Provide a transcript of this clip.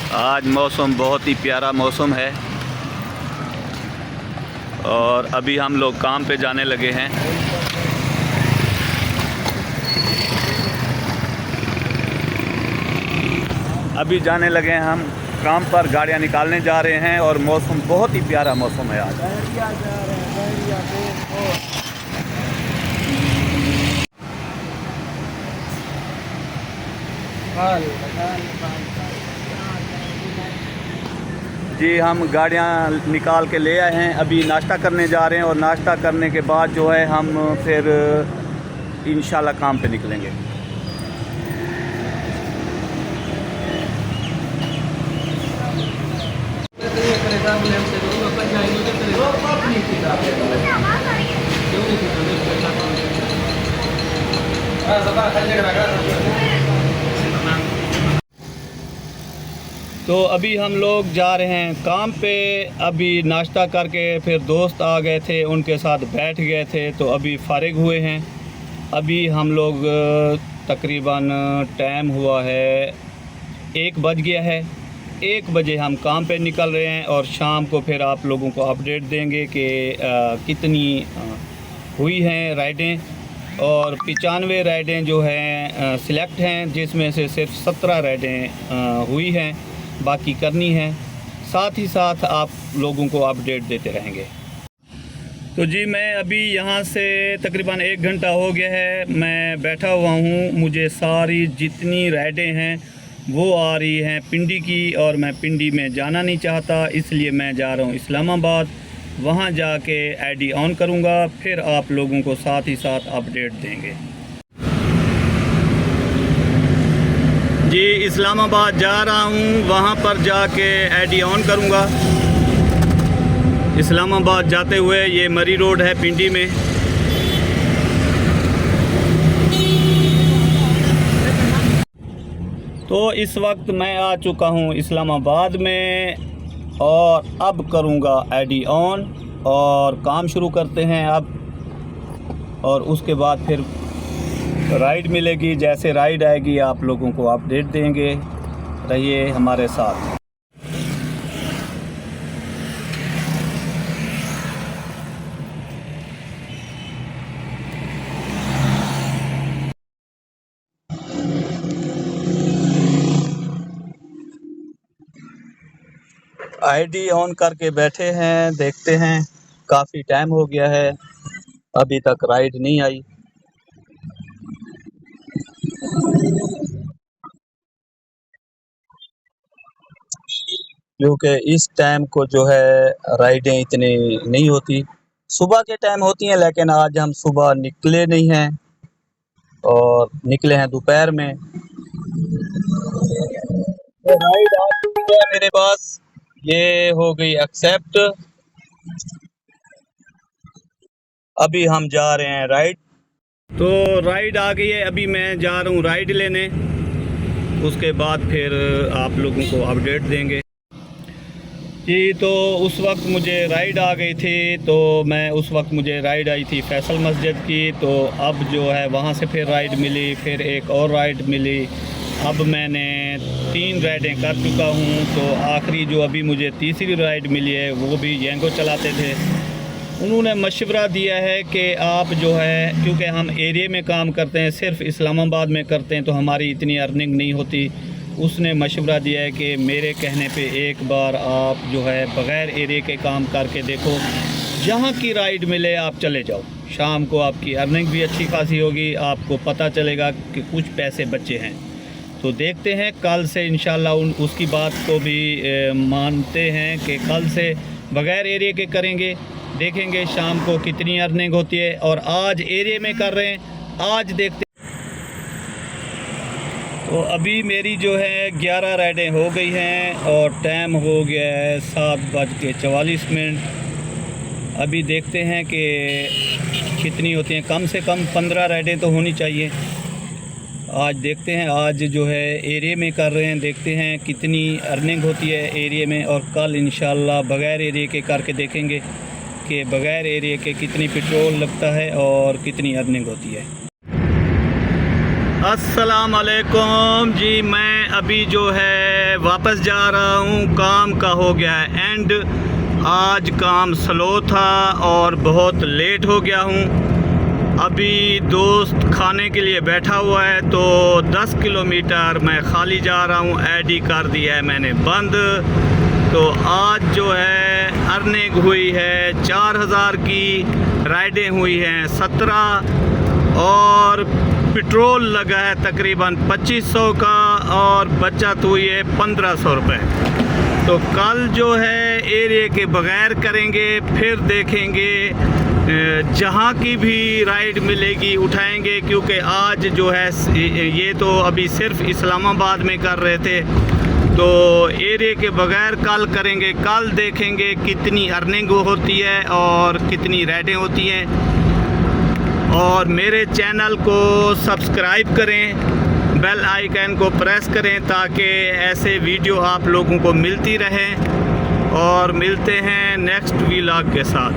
आज मौसम बहुत ही प्यारा मौसम है और अभी हम लोग काम पे जाने लगे हैं। अभी जाने लगे हैं हम काम पर, गाड़ियां निकालने जा रहे हैं और मौसम बहुत ही प्यारा मौसम है आज। जी हम गाड़ियां निकाल के ले आए हैं, अभी नाश्ता करने जा रहे हैं और नाश्ता करने के बाद जो है हम फिर इंशाल्लाह काम पे निकलेंगे। तो अभी हम लोग जा रहे हैं काम पे। अभी नाश्ता करके फिर दोस्त आ गए थे, उनके साथ बैठ गए थे, तो अभी फारिग हुए हैं। अभी हम लोग तकरीबन टाइम हुआ है 1 बज गया है। 1 बजे हम काम पे निकल रहे हैं और शाम को फिर आप लोगों को अपडेट देंगे कि कितनी हुई हैं राइडें। और 95 राइडें जो हैं सिलेक्ट हैं, जिसमें से सिर्फ 17 राइडें हुई हैं, बाकी करनी है। साथ ही साथ आप लोगों को अपडेट देते रहेंगे। तो जी मैं अभी यहाँ से तकरीबन 1 घंटा हो गया है, मैं बैठा हुआ हूँ। मुझे सारी जितनी राइडें हैं वो आ रही हैं पिंडी की, और मैं पिंडी में जाना नहीं चाहता, इसलिए मैं जा रहा हूँ इस्लामाबाद। वहाँ जाके आईडी ऑन करूँगा, फिर आप लोगों को साथ ही साथ अपडेट देंगे। जी इस्लामाबाद जा रहा हूँ, वहाँ पर जाके आईडी ऑन करूँगा। इस्लामाबाद जाते हुए ये मरी रोड है पिंडी में। तो इस वक्त मैं आ चुका हूँ इस्लामाबाद में और अब करूँगा आईडी ऑन और काम शुरू करते हैं अब। और उसके बाद फिर राइड मिलेगी, जैसे राइड आएगी आप लोगों को अपडेट देंगे। रहिए हमारे साथ। आईडी ऑन करके बैठे हैं, देखते हैं। काफ़ी टाइम हो गया है, अभी तक राइड नहीं आई। क्योंकि इस टाइम को जो है राइडें इतनी नहीं होती, सुबह के टाइम होती हैं, लेकिन आज हम सुबह निकले नहीं हैं और निकले हैं दोपहर में। तो राइड आ चुकी है मेरे पास, ये हो गई एक्सेप्ट। अभी हम जा रहे हैं राइड। तो राइड आ गई है, अभी मैं जा रहा हूँ राइड लेने, उसके बाद फिर आप लोगों को अपडेट देंगे। जी तो उस वक्त मुझे राइड आ गई थी, तो मैं उस वक्त मुझे राइड आई थी फैसल मस्जिद की। तो अब जो है वहाँ से फिर राइड मिली, फिर एक और राइड मिली। अब मैंने 3 राइडें कर चुका हूँ। तो आखिरी जो अभी मुझे तीसरी राइड मिली है वो भी येंगो चलाते थे। उन्होंने मशवरा दिया है कि आप जो है, क्योंकि हम एरिया में काम करते हैं, सिर्फ इस्लामाबाद में करते हैं, तो हमारी इतनी अर्निंग नहीं होती। उसने मशवरा दिया है कि मेरे कहने पे एक बार आप जो है बग़ैर एरिया के काम करके देखो, जहाँ की राइड मिले आप चले जाओ। शाम को आपकी अर्निंग भी अच्छी खासी होगी, आपको पता चलेगा कि कुछ पैसे बचे हैं। तो देखते हैं कल से इंशाल्लाह उसकी बात को भी मानते हैं कि कल से बग़ैर एरिया के करेंगे, देखेंगे शाम को कितनी अर्निंग होती है। और आज एरिया में कर रहे हैं, आज देखते। तो अभी मेरी जो है 11 राइडें हो गई हैं और टाइम हो गया है 7:44। अभी देखते हैं कि कितनी होती हैं। कम से कम 15 राइडें तो होनी चाहिए। आज देखते हैं, आज जो है एरिया में कर रहे हैं, देखते हैं कितनी अर्निंग होती है एरिया में। और कल इंशाल्लाह बग़ैर एरिया के करके देखेंगे कि बग़ैर एरिया के कितनी पेट्रोल लगता है और कितनी अर्निंग होती है। अस्सलाम वालेकुम जी, मैं अभी जो है वापस जा रहा हूँ। काम का हो गया है एंड। आज काम स्लो था और बहुत लेट हो गया हूँ। अभी दोस्त खाने के लिए बैठा हुआ है तो 10 किलोमीटर मैं खाली जा रहा हूँ। एडी कर दिया है मैंने बंद। तो आज जो है अर्निंग हुई है 4000 की, राइडें हुई हैं 17 और पेट्रोल लगा है तकरीबन 2500 का और बचत हुई है 1500 रुपये। तो कल जो है एरिया के बगैर करेंगे, फिर देखेंगे जहाँ की भी राइड मिलेगी उठाएंगे, क्योंकि आज जो है ये तो अभी सिर्फ इस्लामाबाद में कर रहे थे, तो एरिया के बगैर कल करेंगे। कल देखेंगे कितनी अर्निंग होती है और कितनी राइडें होती हैं। और मेरे चैनल को सब्सक्राइब करें, बेल आइकन को प्रेस करें ताकि ऐसे वीडियो आप लोगों को मिलती रहें। और मिलते हैं नेक्स्ट व्लॉग के साथ।